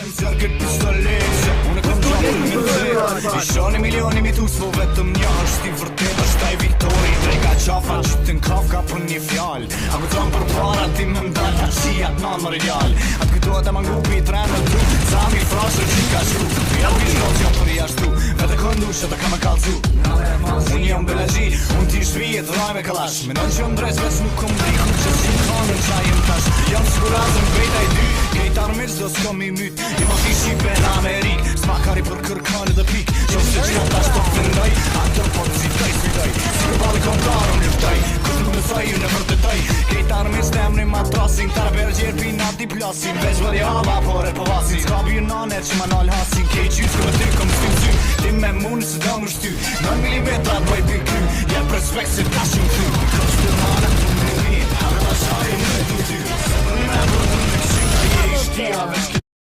Zërgët pistolet, unë kom gjatë në mëndë I shoni milioni mi tus, po vetëm një është I vërtet është taj Viktori Drejka qafa që të n'kafka për një fjall A këtëm për para ti me mdall Ta qijat nan më real Atë këtuat e mangupi I trenë të tu Zami frasër që ka shku Fjall bishkot jam për jashtu Vete këndu që ta ka me kalzu Unë jam belezhi, unë ti shpijet raj me kalash Menon që jam dres ves nuk kom diku Që si kanën qaj jem tash Jam sigurazën bejta I dy Kejt armirës do s'kom I myt I ma ti Shqipe në Amerik Smakari për kërkani dhe pik Qo se që ta shto fëndaj Atër po të zitoj svidoj Si për bali kontarën luftaj Këtë nuk mësaj ju në vërtetoj Kejt armirës të emri matrasin Tarë bergjer pinat I plasin Veç vëri hava por e po vasin Ska bjë nanet që ma nal hasin Kejt qytë këmë ty kom s'tim sy Ti me mund së do më shty 9 milimetra doj për kry Jep respekt se ta shumë ty Kështë të manë të më një Arë ta shajë më të ty Se për me vërë në këshyta je I shtia veç